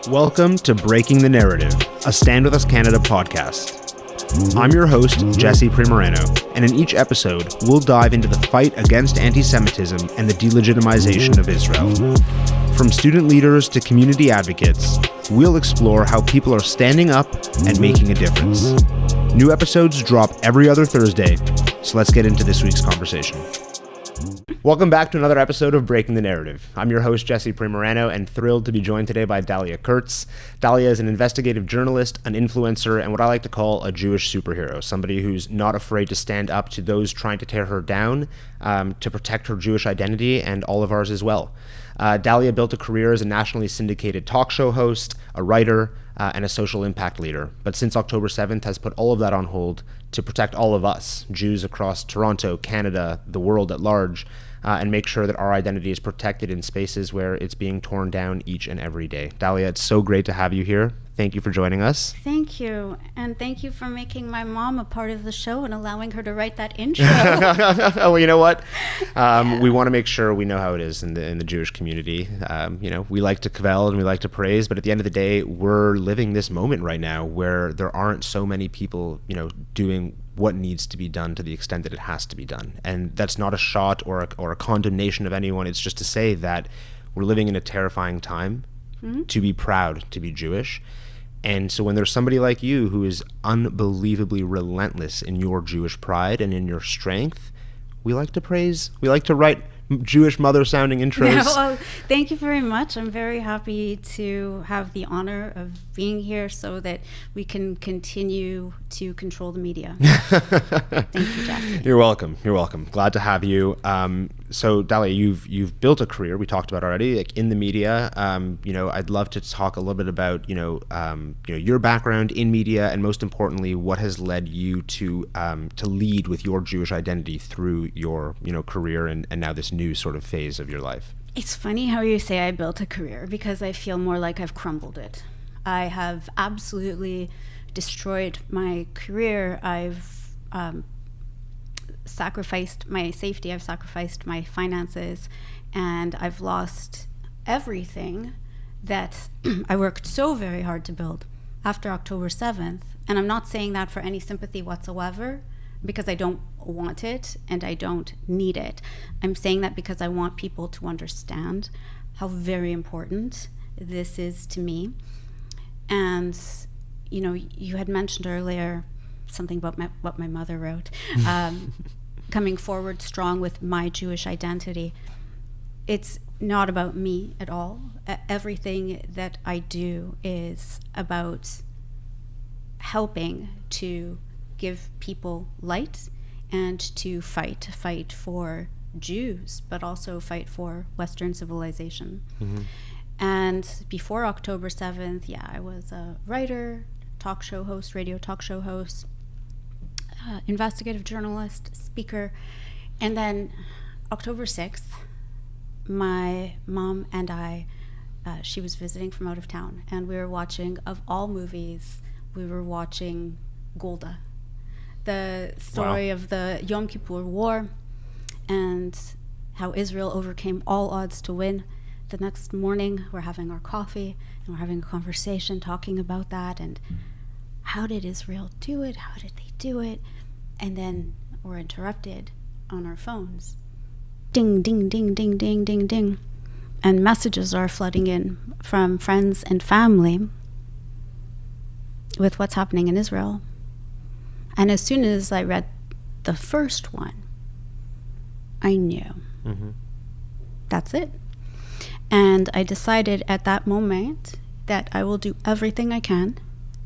Welcome to Breaking the Narrative, a Stand With Us Canada podcast. I'm your host, Jesse Primorano, and in each episode, we'll dive into the fight against anti-Semitism and the delegitimization of Israel. From student leaders to community advocates, we'll explore how people are standing up and making a difference. New episodes drop every other Thursday, so let's get into this week's conversation. Welcome back to another episode of Breaking the Narrative. I'm your host, Jesse Primorano, and thrilled to be joined today by Dahlia Kurtz. Dahlia is an investigative journalist, an influencer, and what I like to call a Jewish superhero, somebody who's not afraid to stand up to those trying to tear her down, to protect her Jewish identity and all of ours as well. Dahlia built a career as a nationally syndicated talk show host, a writer, and a social impact leader, but since October 7th has put all of that on hold to protect all of us, Jews across Toronto, Canada, the world at large, and make sure that our identity is protected in spaces where it's being torn down each and every day. Dahlia, it's so great to have you here. Thank you for joining us. Thank you. And thank you for making my mom a part of the show and allowing her to write that intro. Well, you know what? We want to make sure we know how it is in the Jewish community. We like to cavil and we like to praise, but at the end of the day, we're living this moment right now where there aren't so many people, doing what needs to be done to the extent that it has to be done. And that's not a shot or a condemnation of anyone. It's just to say that we're living in a terrifying time to be proud to be Jewish. And so when there's somebody like you who is unbelievably relentless in your Jewish pride and in your strength, we like to praise, we like to write Jewish mother-sounding intros. Yeah, well, thank you very much. I'm very happy to have the honor of being here so that we can continue to control the media. Thank you, Jesse. You're welcome. You're welcome. Glad to have you. So, Dahlia, you've built a career, we talked about already, like in the media. I'd love to talk a little bit about, your background in media, and most importantly, what has led you to lead with your Jewish identity through your, career and now this new sort of phase of your life. It's funny how you say I built a career because I feel more like I've crumbled it. I have absolutely destroyed my career. I've sacrificed my safety, I've sacrificed my finances, and I've lost everything that I worked so very hard to build after October 7th. And I'm not saying that for any sympathy whatsoever, because I don't want it and I don't need it. I'm saying that because I want people to understand how very important this is to me. And, you had mentioned earlier something about what my mother wrote, coming forward strong with my Jewish identity. It's not about me at all. Everything that I do is about helping to give people light and to fight for Jews, but also fight for Western civilization. Mm-hmm. And before October 7th, I was a writer, talk show host, radio talk show host, investigative journalist, speaker. And then October 6th, my mom and I, she was visiting from out of town, and we were watching, of all movies, we were watching Golda, the story of the Yom Kippur War and how Israel overcame all odds to win. The next morning, we're having our coffee and we're having a conversation talking about that and how did Israel do it? How did they do it? And then we're interrupted on our phones. Ding, ding, ding, ding, ding, ding, ding. And messages are flooding in from friends and family with what's happening in Israel. And as soon as I read the first one, I knew. Mm-hmm. That's it. And I decided at that moment that I will do everything I can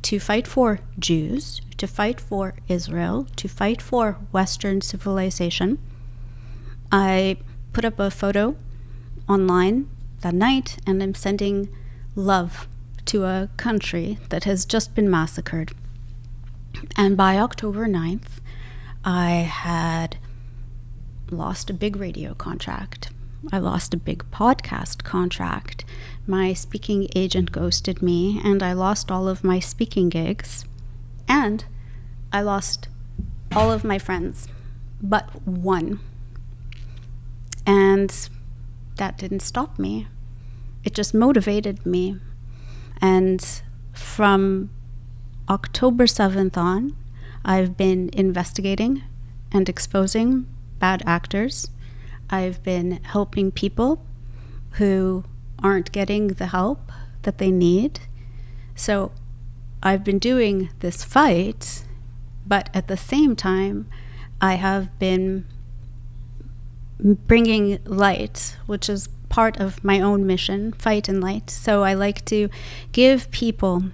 to fight for Jews, to fight for Israel, to fight for Western civilization. I put up a photo online that night, and I'm sending love to a country that has just been massacred. And by October 9th, I had lost a big radio contract. I lost a big podcast contract. My speaking agent ghosted me, and I lost all of my speaking gigs. And I lost all of my friends, but one. And that didn't stop me. It just motivated me. And from October 7th on, I've been investigating and exposing bad actors. I've been helping people who aren't getting the help that they need. So I've been doing this fight, but at the same time, I have been bringing light, which is part of my own mission, fight and light. So I like to give people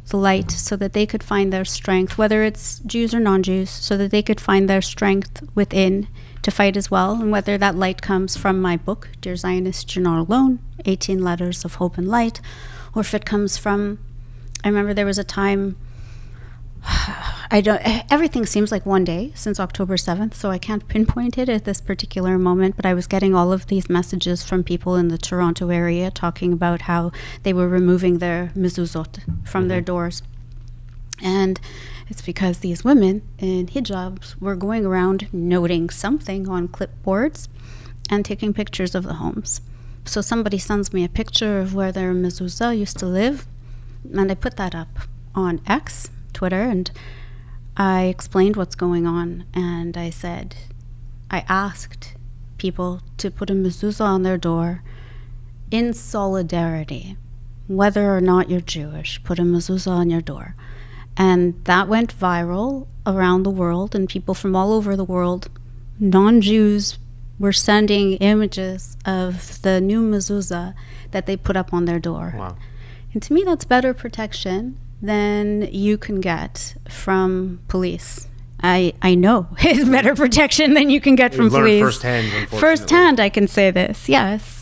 the light so that they could find their strength, whether it's Jews or non-Jews, so that they could find their strength within to fight as well. And whether that light comes from my book, Dear Zionists, You're Not Alone, 18 Letters of Hope and Light, or if it comes from, I remember there was a time, everything seems like one day since October 7th, so I can't pinpoint it at this particular moment, but I was getting all of these messages from people in the Toronto area talking about how they were removing their mezuzot from their doors. And it's because these women in hijabs were going around noting something on clipboards and taking pictures of the homes. So somebody sends me a picture of where their mezuzah used to live, and I put that up on X, Twitter, and I explained what's going on, and I asked people to put a mezuzah on their door in solidarity. Whether or not you're Jewish, put a mezuzah on your door. And that went viral around the world, and people from all over the world, non-Jews, were sending images of the new mezuzah that they put up on their door. Wow. And to me, that's better protection than you can get from police. I know it's better protection than you can get from police. Firsthand, unfortunately. Firsthand, I can say this, yes.